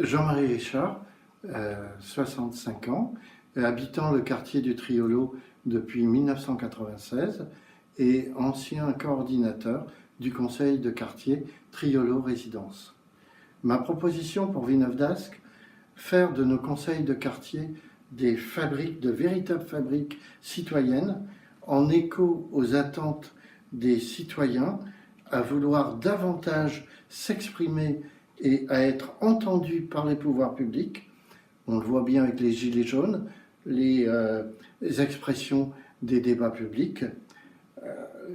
Jean-Marie Richard, 65 ans, habitant le quartier du Triolo depuis 1996 et ancien coordinateur du conseil de quartier Triolo Résidence. Ma proposition pour Villeneuve-d'Ascq, faire de nos conseils de quartier des fabriques, de véritables fabriques citoyennes, en écho aux attentes des citoyens, à vouloir davantage s'exprimer et à être entendus par les pouvoirs publics. On le voit bien avec les gilets jaunes, les expressions des débats publics.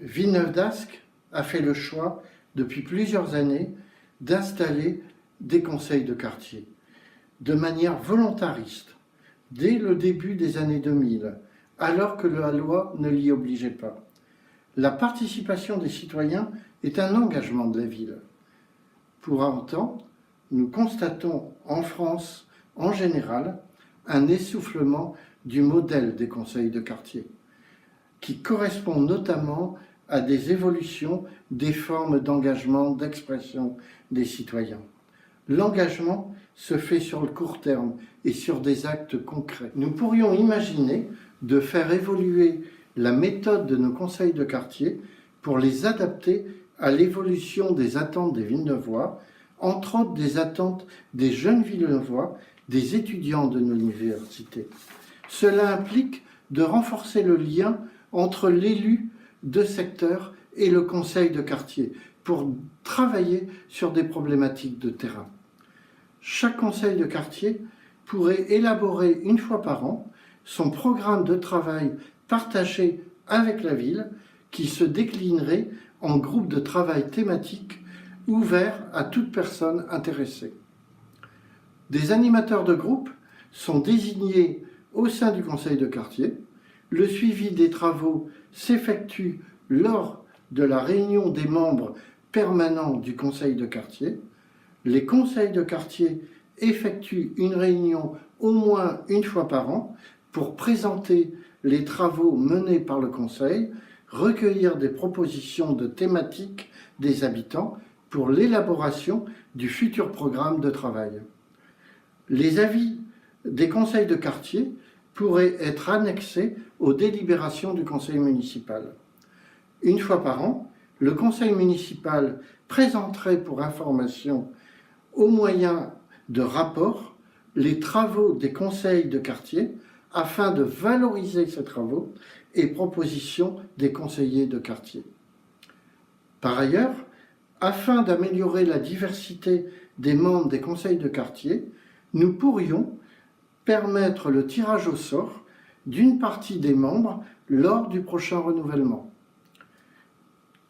Villeneuve-d'Ascq a fait le choix, depuis plusieurs années, d'installer des conseils de quartier, de manière volontariste, dès le début des années 2000, alors que la loi ne l'y obligeait pas. La participation des citoyens est un engagement de la ville. Pour autant, nous constatons en France, en général, un essoufflement du modèle des conseils de quartier, qui correspond notamment à des évolutions des formes d'engagement, d'expression des citoyens. L'engagement se fait sur le court terme et sur des actes concrets. Nous pourrions imaginer de faire évoluer la méthode de nos conseils de quartier pour les adapter à l'évolution des attentes des Villeneuvois, entre autres des attentes des jeunes Villeneuvois, des étudiants de nos universités. Cela implique de renforcer le lien entre l'élu de secteur et le conseil de quartier pour travailler sur des problématiques de terrain. Chaque conseil de quartier pourrait élaborer une fois par an son programme de travail partagé avec la ville qui se déclinerait en groupes de travail thématiques ouverts à toute personne intéressée. Des animateurs de groupe sont désignés au sein du conseil de quartier. Le suivi des travaux s'effectue lors de la réunion des membres permanents du conseil de quartier. Les conseils de quartier effectuent une réunion au moins une fois par an pour présenter les travaux menés par le conseil, recueillir des propositions de thématiques des habitants pour l'élaboration du futur programme de travail. Les avis des conseils de quartier pourraient être annexés aux délibérations du conseil municipal. Une fois par an, le conseil municipal présenterait pour information, au moyen de rapports, les travaux des conseils de quartier afin de valoriser ces travaux et propositions des conseillers de quartier. Par ailleurs, afin d'améliorer la diversité des membres des conseils de quartier, nous pourrions permettre le tirage au sort d'une partie des membres lors du prochain renouvellement.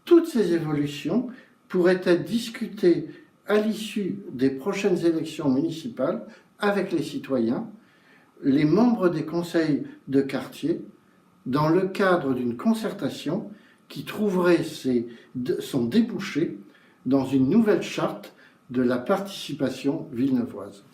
Toutes ces évolutions pourraient être discutées à l'issue des prochaines élections municipales avec les citoyens, les membres des conseils de quartier, dans le cadre d'une concertation qui trouverait son débouché dans une nouvelle charte de la participation villeneuvoise.